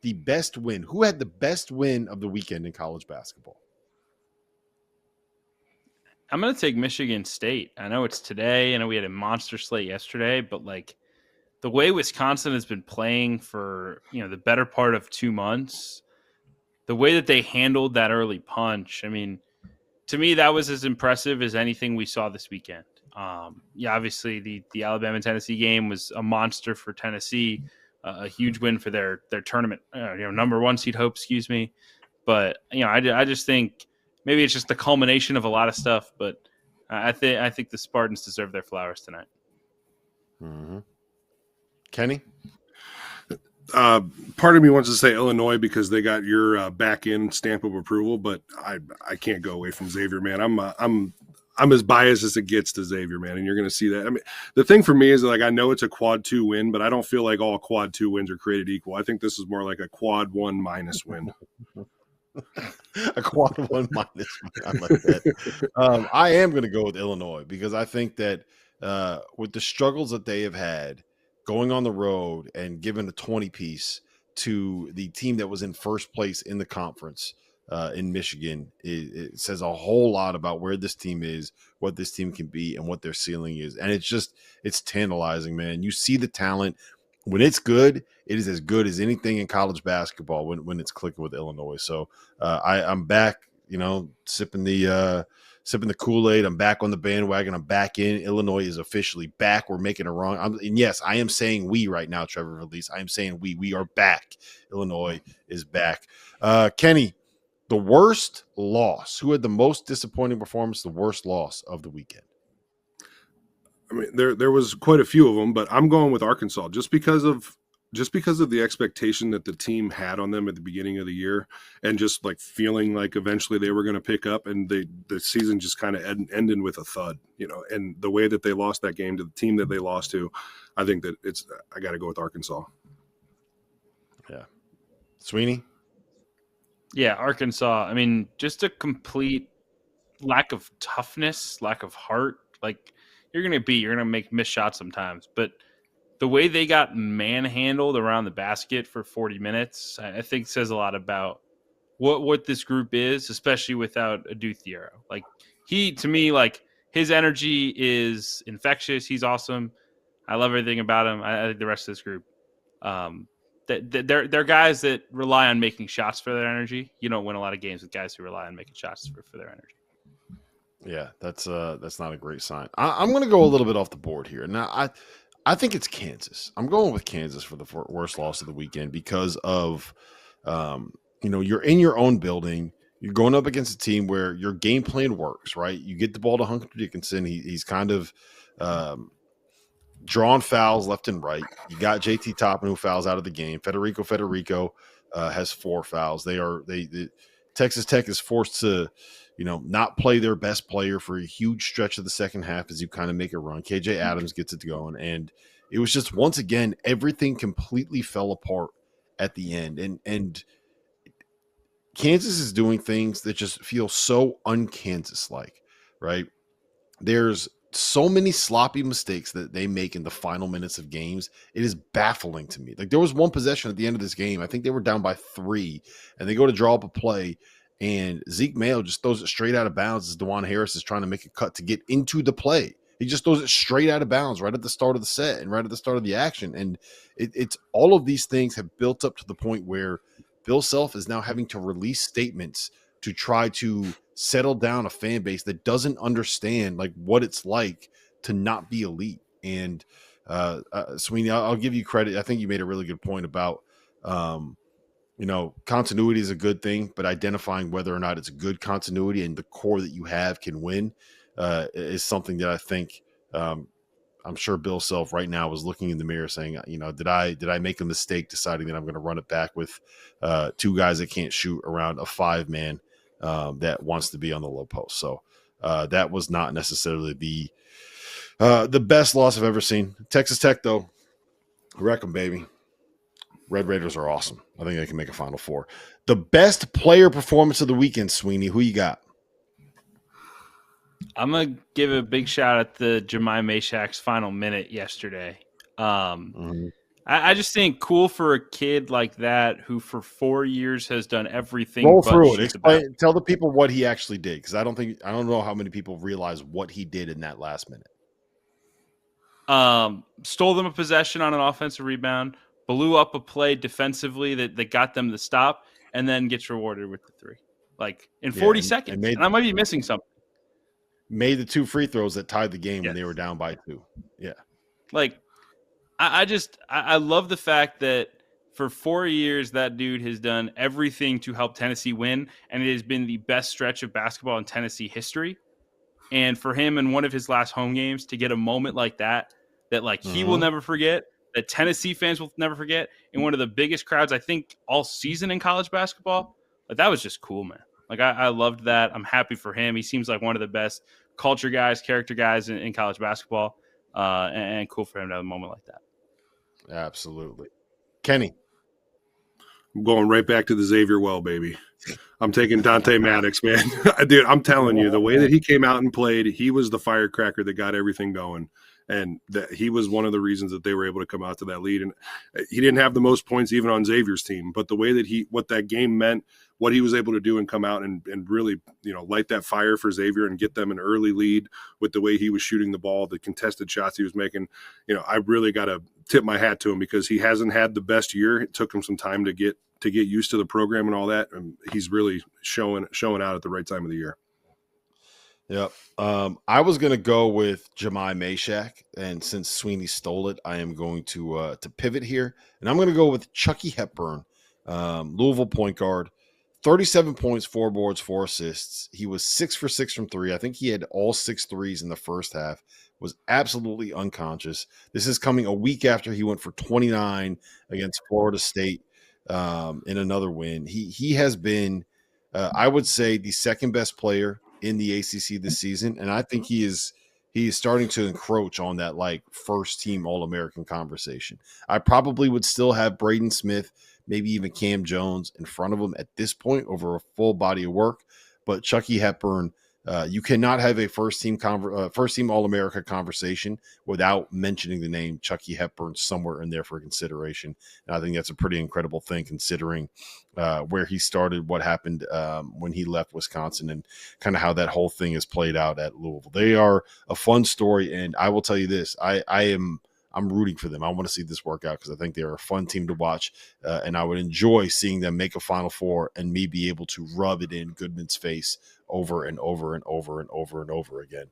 the best win? Who had the best win of the weekend in college basketball? I'm going to take Michigan State. I know it's today. I know we had a monster slate yesterday, but like the way Wisconsin has been playing for, the better part of 2 months, the way that they handled that early punch, I mean, to me, that was as impressive as anything we saw this weekend. Obviously the Alabama-Tennessee game was a monster for Tennessee, a huge win for their tournament, number 1 seed hope, excuse me. But, I just think maybe it's just the culmination of a lot of stuff, but I think the Spartans deserve their flowers tonight. Mm-hmm. Kenny? Part of me wants to say Illinois because they got your back end stamp of approval, but I can't go away from Xavier, man. I'm as biased as it gets to Xavier, man, and you're going to see that. I mean, the thing for me is like I know it's a quad 2 win, but I don't feel like all quad 2 wins are created equal. I think this is more like a quad 1 minus win. A quad 1 minus. I like that. I am going to go with Illinois because I think that with the struggles that they have had going on the road and giving a 20-piece to the team that was in first place in the conference in Michigan, it says a whole lot about where this team is, what this team can be, and what their ceiling is. And it's tantalizing, man. You see the talent. When it's good, it is as good as anything in college basketball when it's clicking with Illinois. So I'm back, sipping the Kool-Aid. I'm back on the bandwagon. I'm back in. Illinois is officially back. We're making a run. And yes, I am saying we right now, Trevor Release. I am saying we are back. Illinois is back. Kenny, the worst loss. Who had the most disappointing performance, the worst loss of the weekend? I mean, there was quite a few of them, but I'm going with Arkansas just because of the expectation that the team had on them at the beginning of the year, and just like feeling like eventually they were going to pick up, and the season just kind of ended with a thud, and the way that they lost that game to the team that they lost to, I think that I got to go with Arkansas. Yeah. Sweeney? Yeah, Arkansas. I mean, just a complete lack of toughness, lack of heart. Like, you're going to make missed shots sometimes, but the way they got manhandled around the basket for 40 minutes, I think says a lot about what this group is, especially without Adu Thiero. Like, to me, his energy is infectious. He's awesome. I love everything about him. I think the rest of this group, they're guys that rely on making shots for their energy. You don't win a lot of games with guys who rely on making shots for their energy. Yeah, that's not a great sign. I'm going to go a little bit off the board here. Now, I think it's Kansas. I'm going with Kansas for the worst loss of the weekend because of, you're in your own building. You're going up against a team where your game plan works, right? You get the ball to Hunter Dickinson. He's kind of drawing fouls left and right. You got JT Toppin who fouls out of the game. Federico has 4 fouls. Texas Tech is forced to, not play their best player for a huge stretch of the second half as you kind of make a run. KJ Adams gets it going. And it was just, once again, everything completely fell apart at the end. And Kansas is doing things that just feel so un-Kansas-like, right? There's so many sloppy mistakes that they make in the final minutes of games. It is baffling to me. Like, there was one possession at the end of this game. I think they were down by 3, and they go to draw up a play, and Zeke Mayo just throws it straight out of bounds as DeJuan Harris is trying to make a cut to get into the play. He just throws it straight out of bounds right at the start of the set and right at the start of the action. And it's all of these things have built up to the point where Bill Self is now having to release statements to try to settle down a fan base that doesn't understand like what it's like to not be elite. And Sweeney, I'll give you credit. I think you made a really good point about, continuity is a good thing, but identifying whether or not it's good continuity and the core that you have can win is something that I think I'm sure Bill Self right now was looking in the mirror saying, did I make a mistake deciding that I'm going to run it back with 2 guys that can't shoot around a 5-man that wants to be on the low post. So that was not necessarily the best loss I've ever seen. Texas Tech, though, wreck them, baby. Red Raiders are awesome. I think they can make a Final Four. The best player performance of the weekend, Sweeney. Who you got? I'm going to give a big shout out to Jemai Mashak's final minute yesterday. I I just think cool for a kid like that who for 4 years has done everything Roll but through it. shoot the basketball. Explain. Tell the people what he actually did, because I don't know how many people realize what he did in that last minute. Stole them a possession on an offensive rebound, blew up a play defensively that got them the stop, and then gets rewarded with the three. Like in 40 seconds. And I might be missing something. Made the 2 free throws that tied the game when Yes. they were down by 2. Yeah. Like I love the fact that for 4 years that dude has done everything to help Tennessee win, and it has been the best stretch of basketball in Tennessee history. And for him in one of his last home games to get a moment like that like he will never forget, that Tennessee fans will never forget, in one of the biggest crowds I think all season in college basketball, like that was just cool, man. Like I loved that. I'm happy for him. He seems like one of the best culture guys, character guys in college basketball, and cool for him to have a moment like that. Absolutely. Kenny. I'm going right back to the Xavier Well, baby. I'm taking Dante Maddox, man. Dude, I'm telling you, the way that he came out and played, he was the firecracker that got everything going. And that he was one of the reasons that they were able to come out to that lead. And he didn't have the most points even on Xavier's team, but the way that what that game meant, what he was able to do and come out and really, light that fire for Xavier and get them an early lead with the way he was shooting the ball, the contested shots he was making. I really got to tip my hat to him, because he hasn't had the best year. It took him some time to get used to the program and all that. And he's really showing out at the right time of the year. Yep. I was going to go with Jemai Mashak, and since Sweeney stole it, I am going to pivot here, and I'm going to go with Chucky Hepburn, Louisville point guard, 37 points, 4 boards, 4 assists. He was 6 for 6 from 3. I think he had all 6 threes in the first half, was absolutely unconscious. This is coming a week after he went for 29 against Florida State in another win. He has been, I would say, the second best player in the ACC this season, and I think he is starting to encroach on that like first team All-American conversation. I probably would still have Braden Smith, maybe even Cam Jones in front of him at this point over a full body of work, but Chucky Hepburn, you cannot have a first team All-America conversation without mentioning the name Chucky Hepburn somewhere in there for consideration. And I think that's a pretty incredible thing, considering where he started, what happened when he left Wisconsin, and kind of how that whole thing is played out at Louisville. They are a fun story, and I will tell you this: I'm rooting for them. I want to see this work out, because I think they're a fun team to watch, and I would enjoy seeing them make a Final Four and me be able to rub it in Goodman's face over and over and over and over and over again.